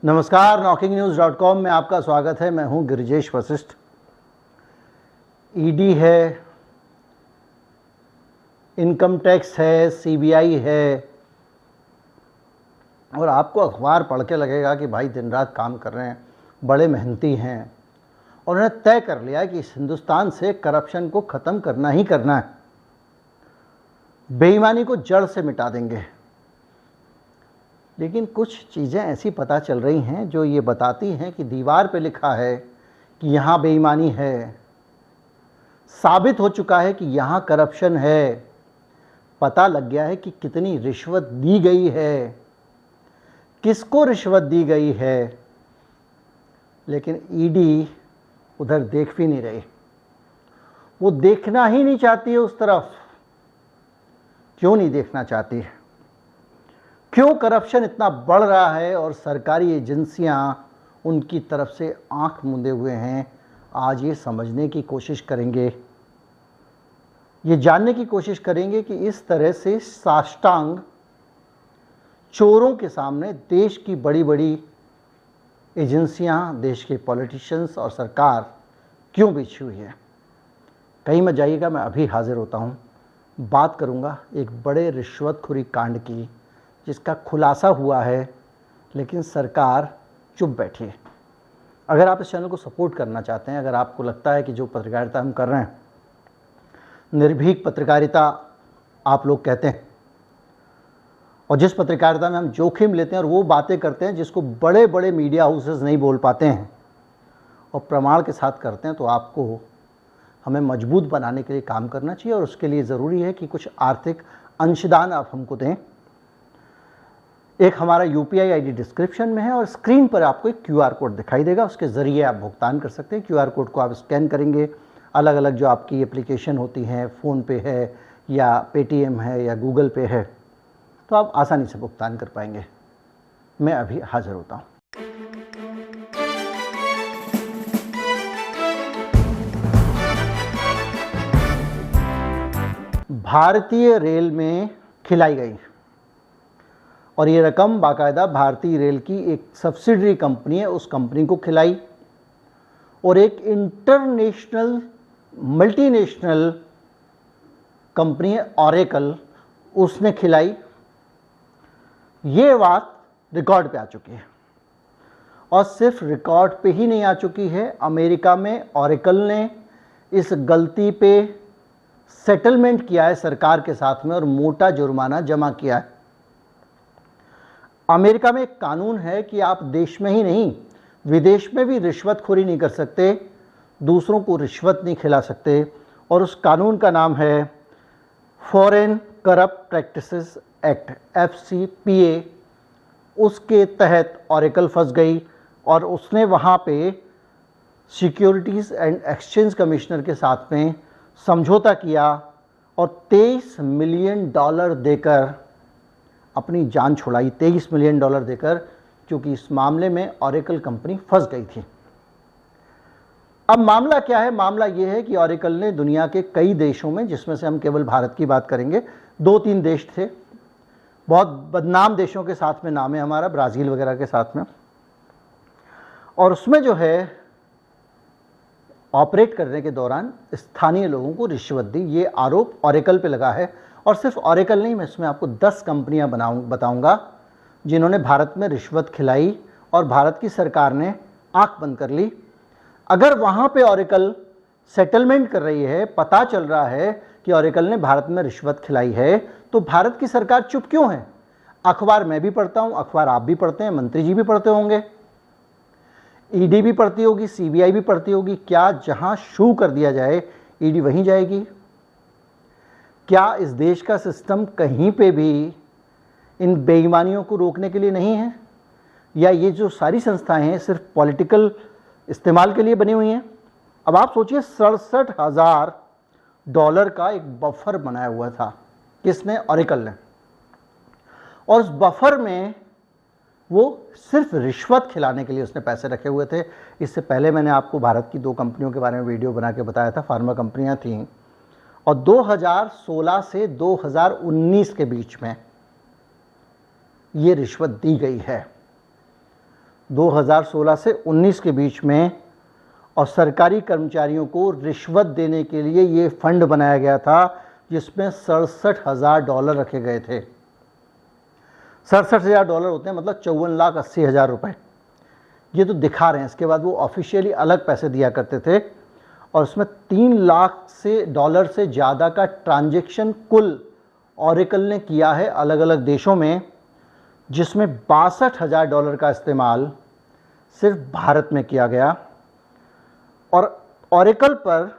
नमस्कार, knocking-news.com में आपका स्वागत है। मैं हूं गिरिजेश वशिष्ठ। ईडी है, इनकम टैक्स है, सीबीआई है, और आपको अखबार पढ़ के लगेगा कि भाई दिन रात काम कर रहे हैं, बड़े मेहनती हैं, और उन्होंने तय कर लिया है कि इस हिंदुस्तान से करप्शन को ख़त्म करना ही करना है, बेईमानी को जड़ से मिटा देंगे। लेकिन कुछ चीज़ें ऐसी पता चल रही हैं जो ये बताती हैं कि दीवार पे लिखा है कि यहाँ बेईमानी है, साबित हो चुका है कि यहाँ करप्शन है, पता लग गया है कि कितनी रिश्वत दी गई है, किसको रिश्वत दी गई है, लेकिन ईडी उधर देख भी नहीं रही। वो देखना ही नहीं चाहती है उस तरफ। क्यों नहीं देखना चाहती है? क्यों करप्शन इतना बढ़ रहा है और सरकारी एजेंसियां उनकी तरफ से आंख मूंदे हुए हैं? आज ये समझने की कोशिश करेंगे, ये जानने की कोशिश करेंगे कि इस तरह से साष्टांग चोरों के सामने देश की बड़ी बड़ी एजेंसियां, देश के पॉलिटिशियंस और सरकार क्यों बिछी हुई है। कहीं मत जाइएगा, मैं अभी हाजिर होता हूँ। बात करूँगा एक बड़े रिश्वतखोरी कांड की जिसका खुलासा हुआ है, लेकिन सरकार चुप बैठी है। अगर आप इस चैनल को सपोर्ट करना चाहते हैं, अगर आपको लगता है कि जो पत्रकारिता हम कर रहे हैं निर्भीक पत्रकारिता आप लोग कहते हैं, और जिस पत्रकारिता में हम जोखिम लेते हैं और वो बातें करते हैं जिसको बड़े बड़े मीडिया हाउसेस नहीं बोल पाते हैं और प्रमाण के साथ करते हैं, तो आपको हमें मजबूत बनाने के लिए काम करना चाहिए। और उसके लिए ज़रूरी है कि कुछ आर्थिक अंशदान आप हमको दें। एक हमारा UPI ID डिस्क्रिप्शन में है और स्क्रीन पर आपको एक QR कोड दिखाई देगा, उसके ज़रिए आप भुगतान कर सकते हैं। QR कोड को आप स्कैन करेंगे, अलग अलग जो आपकी एप्लीकेशन होती हैं, फ़ोन पे है या Paytm है या गूगल पे है, तो आप आसानी से भुगतान कर पाएंगे। मैं अभी हाजिर होता हूँ। भारतीय रेल में खिलाई गई, और ये रकम बाकायदा भारतीय रेल की एक सब्सिडरी कंपनी है, उस कंपनी को खिलाई, और एक इंटरनेशनल मल्टीनेशनल कंपनी है ऑरेकल, उसने खिलाई। ये बात रिकॉर्ड पे आ चुकी है, और सिर्फ रिकॉर्ड पे ही नहीं आ चुकी है, अमेरिका में ऑरेकल ने इस गलती पे सेटलमेंट किया है सरकार के साथ में और मोटा जुर्माना जमा किया है। अमेरिका में एक कानून है कि आप देश में ही नहीं विदेश में भी रिश्वतखोरी नहीं कर सकते, दूसरों को रिश्वत नहीं खिला सकते, और उस कानून का नाम है foreign corrupt practices act, FCPA। उसके तहत ऑरेकल फंस गई और उसने वहाँ पे सिक्योरिटीज़ एंड एक्सचेंज कमिश्नर के साथ में समझौता किया और $23 मिलियन देकर अपनी जान छुड़ाई। $23 मिलियन देकर, क्योंकि इस मामले में ऑरेकल कंपनी फंस गई थी। अब मामला क्या है? मामला यह है कि ऑरेकल ने दुनिया के कई देशों में, जिसमें से हम केवल भारत की बात करेंगे, 2-3 देश थे, बहुत बदनाम देशों के साथ में नाम है हमारा, ब्राज़ील वगैरह के साथ में, और उसमें जो है ऑपरेट करने के दौरान स्थानीय लोगों को रिश्वत दी। ये आरोप ऑरेकल पे लगा है, और सिर्फ ऑरेकल नहीं, मैं इसमें आपको 10 कंपनियां बताऊंगा जिन्होंने भारत में रिश्वत खिलाई और भारत की सरकार ने आंख बंद कर ली। अगर वहाँ पे ऑरेकल सेटलमेंट कर रही है, पता चल रहा है कि ऑरेकल ने भारत में रिश्वत खिलाई है, तो भारत की सरकार चुप क्यों है? अखबार मैं भी पढ़ता हूँ, अखबार आप भी पढ़ते हैं, मंत्री जी भी पढ़ते होंगे, ईडी भी पढ़ती होगी, सीबीआई भी पढ़ती होगी। क्या जहाँ शू कर दिया जाए ईडी वहीं जाएगी? क्या इस देश का सिस्टम कहीं पे भी इन बेईमानियों को रोकने के लिए नहीं है? या ये जो सारी संस्थाएं हैं सिर्फ पॉलिटिकल इस्तेमाल के लिए बनी हुई हैं? अब आप सोचिए, $67,000 का एक बफर बनाया हुआ था, किसने? ऑरेकल ने। और उस बफर में वो सिर्फ रिश्वत खिलाने के लिए उसने पैसे रखे हुए थे। इससे पहले मैंने आपको भारत की 2 कंपनियों के बारे में वीडियो बना के बताया था, फार्मा कंपनियां थीं, और 2016 से 2019 के बीच में ये रिश्वत दी गई है। 2016 से 19 के बीच में, और सरकारी कर्मचारियों को रिश्वत देने के लिए ये फंड बनाया गया था जिसमें $67,000 रखे गए थे। $67,000 होते हैं मतलब 54,80,000 रुपये। ये तो दिखा रहे हैं, इसके बाद वो ऑफिशियली अलग पैसे दिया करते थे, और उसमें $3 लाख से ज़्यादा का ट्रांजैक्शन कुल ऑरेकल ने किया है अलग अलग देशों में, जिसमें $62,000 का इस्तेमाल सिर्फ भारत में किया गया। और ऑरेकल पर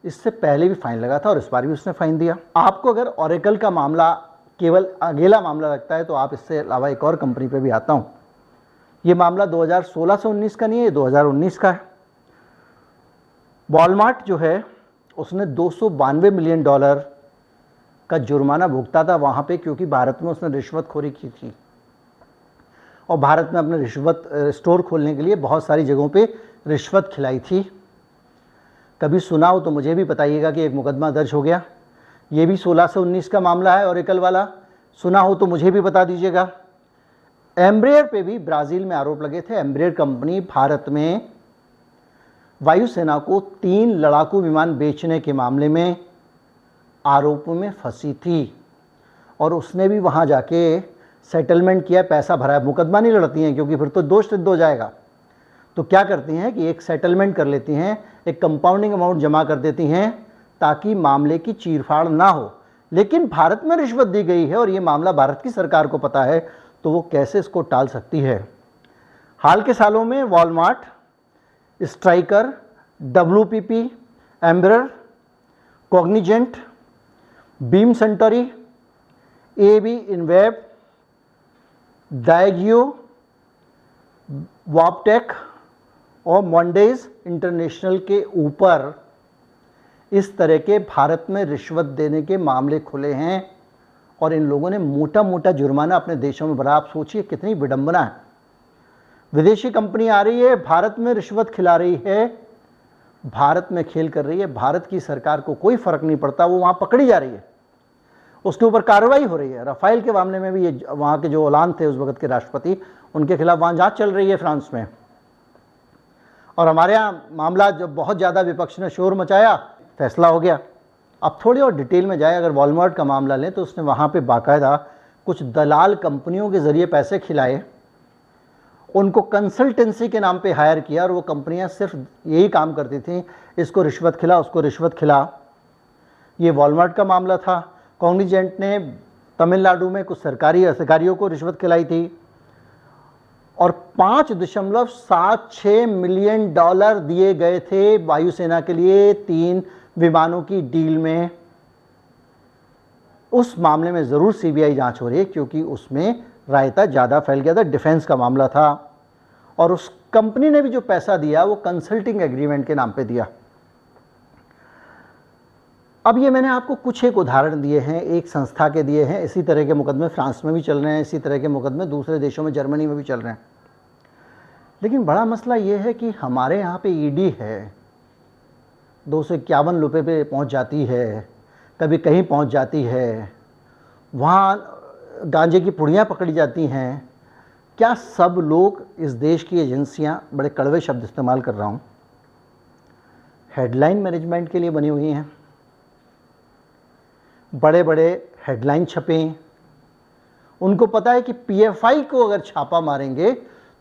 इससे पहले भी फाइन लगा था और इस बार भी उसने फाइन दिया। आपको अगर ऑरेकल का मामला केवल अकेला मामला लगता है तो आप इससे अलावा एक और कंपनी पे भी आता हूँ। ये मामला 2016 से 19 का नहीं है, ये 2019 का है। वॉलमार्ट जो है उसने $292 मिलियन का जुर्माना भुगता था वहाँ पे, क्योंकि भारत में उसने रिश्वतखोरी की थी और भारत में अपने रिश्वत स्टोर खोलने के लिए बहुत सारी जगहों पे रिश्वत खिलाई थी। कभी सुना हो तो मुझे भी बताइएगा कि एक मुकदमा दर्ज हो गया। ये भी 16 से 19 का मामला है ऑरेकल वाला, सुना हो तो मुझे भी बता दीजिएगा। एम्ब्रेयर पे भी ब्राज़ील में आरोप लगे थे। एम्ब्रेयर कंपनी भारत में वायुसेना को 3 लड़ाकू विमान बेचने के मामले में आरोपों में फंसी थी और उसने भी वहाँ जाके सेटलमेंट किया, पैसा भरा है। मुकदमा नहीं लड़ती हैं क्योंकि फिर तो दोष सिद्ध हो जाएगा। तो क्या करती हैं कि एक सेटलमेंट कर लेती हैं, एक कंपाउंडिंग अमाउंट जमा कर देती हैं ताकि मामले की चीरफाड़ ना हो। लेकिन भारत में रिश्वत दी गई है और ये मामला भारत की सरकार को पता है, तो वो कैसे इसको टाल सकती है। हाल के सालों में Walmart, striker, WPP, Embraer, Cognizant, beam sanitary, AB InBev, डायगियो, वॉपटेक और मोंडेज इंटरनेशनल के ऊपर इस तरह के भारत में रिश्वत देने के मामले खुले हैं और इन लोगों ने मोटा मोटा जुर्माना अपने देशों में भरा। आप सोचिए कितनी विडंबना है। विदेशी कंपनी आ रही है, भारत में रिश्वत खिला रही है, भारत में खेल कर रही है, भारत की सरकार को कोई फर्क नहीं पड़ता, वो वहाँ पकड़ी जा रही है, उसके ऊपर कार्रवाई हो रही है। राफेल के मामले में भी ये वहाँ के जो ओलांद थे उस वक्त के राष्ट्रपति, उनके खिलाफ वहाँ जांच चल रही है फ्रांस में। और हमारे यहाँ मामला जब बहुत ज़्यादा विपक्ष ने शोर मचाया, फैसला हो गया। अब थोड़ी और डिटेल में जाए, अगर वॉलमार्ट का मामला लें तो उसने वहाँ पे बाकायदा कुछ दलाल कंपनियों के ज़रिए पैसे खिलाए, उनको कंसल्टेंसी के नाम पे हायर किया और वो कंपनियाँ सिर्फ यही काम करती थी, इसको रिश्वत खिला, उसको रिश्वत खिला। ये वॉलमार्ट का मामला था। कॉग्निजेंट ने तमिलनाडु में कुछ सरकारी अधिकारियों को रिश्वत खिलाई थी और $5.76 मिलियन दिए गए थे वायुसेना के लिए 3 विमानों की डील में। उस मामले में ज़रूर सीबीआई जांच हो रही है क्योंकि उसमें रायता ज़्यादा फैल गया था, डिफेंस का मामला था और उस कंपनी ने भी जो पैसा दिया वो कंसल्टिंग एग्रीमेंट के नाम पे दिया। अब ये मैंने आपको कुछ एक उदाहरण दिए हैं, एक संस्था के दिए हैं। इसी तरह के मुकदमे फ्रांस में भी चल रहे हैं, इसी तरह के मुकदमे दूसरे देशों में, जर्मनी में भी चल रहे हैं। लेकिन बड़ा मसला ये है कि हमारे यहाँ पे ईडी है, 251 रुपये पे पहुँच जाती है, कभी कहीं पहुँच जाती है, वहाँ गांजे की पुड़ियाँ पकड़ी जाती हैं। क्या सब लोग इस देश की एजेंसियाँ, बड़े कड़वे शब्द इस्तेमाल कर रहा हूँ, हेडलाइन मैनेजमेंट के लिए बनी हुई हैं? बड़े बड़े हेडलाइन छपें, उनको पता है कि पीएफआई को अगर छापा मारेंगे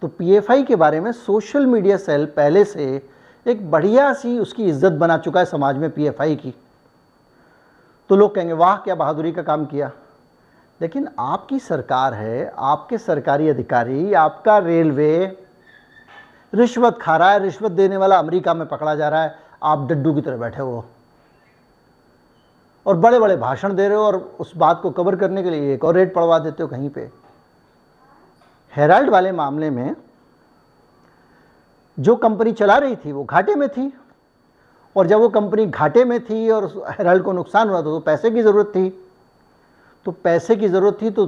तो पीएफआई के बारे में सोशल मीडिया सेल पहले से एक बढ़िया सी उसकी इज्जत बना चुका है समाज में पीएफआई की, तो लोग कहेंगे वाह क्या बहादुरी का काम किया। लेकिन आपकी सरकार है, आपके सरकारी अधिकारी, आपका रेलवे रिश्वत खा रहा है, रिश्वत देने वाला अमेरिका में पकड़ा जा रहा है, आप डड्डू की तरह बैठे हो और बड़े बड़े भाषण दे रहे हो और उस बात को कवर करने के लिए एक और रेट पड़वा देते हो कहीं पे। हेराल्ड वाले मामले में जो कंपनी चला रही थी वो घाटे में थी और जब वो कंपनी घाटे में थी और हेराल्ड को नुकसान हुआ तो पैसे की ज़रूरत थी। तो पैसे की ज़रूरत थी तो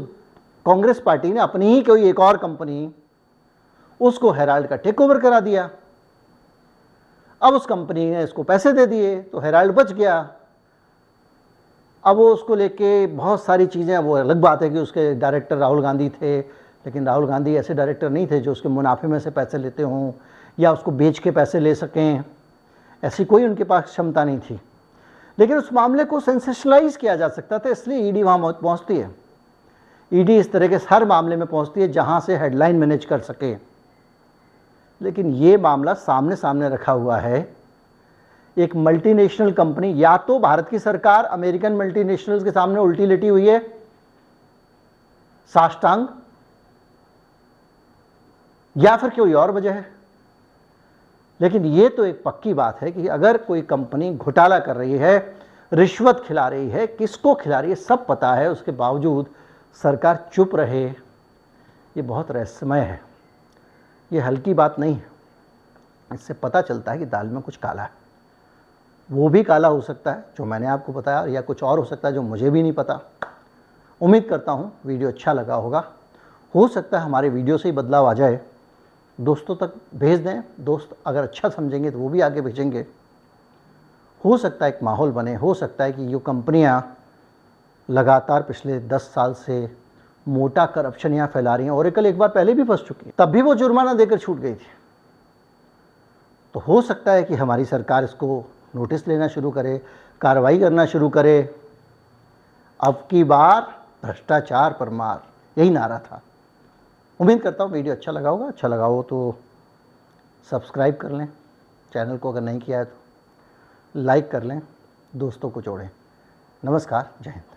कांग्रेस पार्टी ने अपनी ही कोई एक और कंपनी, उसको हेराल्ड का टेक ओवर करा दिया। अब उस कंपनी ने इसको पैसे दे दिए तो हेराल्ड बच गया। अब वो उसको लेके बहुत सारी चीज़ें, वो अलग बात है कि उसके डायरेक्टर राहुल गांधी थे, लेकिन राहुल गांधी ऐसे डायरेक्टर नहीं थे जो उसके मुनाफे में से पैसे लेते हों या उसको बेच के पैसे ले सकें, ऐसी कोई उनके पास क्षमता नहीं थी। लेकिन उस मामले को सेंसेशनलाइज किया जा सकता था, इसलिए ईडी वहाँ पहुँचती है। ईडी इस तरह के हर मामले में पहुँचती है जहाँ से हेडलाइन मैनेज कर सके। लेकिन ये मामला सामने सामने रखा हुआ है। एक मल्टीनेशनल कंपनी, या तो भारत की सरकार अमेरिकन मल्टीनेशनल्स के सामने उल्टी लेटी हुई है, साष्टांग, या फिर कोई और वजह है। लेकिन ये तो एक पक्की बात है कि अगर कोई कंपनी घोटाला कर रही है, रिश्वत खिला रही है, किसको खिला रही है सब पता है, उसके बावजूद सरकार चुप रहे, ये बहुत रहस्यमय है। ये हल्की बात नहीं है। इससे पता चलता है कि दाल में कुछ काला है। वो भी काला हो सकता है जो मैंने आपको बताया, या कुछ और हो सकता है जो मुझे भी नहीं पता। उम्मीद करता हूँ वीडियो अच्छा लगा होगा। हो सकता है हमारे वीडियो से ही बदलाव आ जाए। दोस्तों तक भेज दें, दोस्त अगर अच्छा समझेंगे तो वो भी आगे भेजेंगे। हो सकता है एक माहौल बने, हो सकता है कि ये कंपनियां लगातार पिछले 10 साल से मोटा करप्शन यहाँ फैला रही हैं। ओरेकल एक बार पहले भी फंस चुकी है, तब भी वो जुर्माना देकर छूट गई थी। तो हो सकता है कि हमारी सरकार इसको नोटिस लेना शुरू करे, कार्रवाई करना शुरू करे। अब की बार भ्रष्टाचार पर मार, यही नारा था। उम्मीद करता हूँ वीडियो अच्छा लगा होगा। अच्छा लगा हो तो सब्सक्राइब कर लें चैनल को, अगर नहीं किया है तो लाइक कर लें, दोस्तों को जोड़ें। नमस्कार, जय हिंद।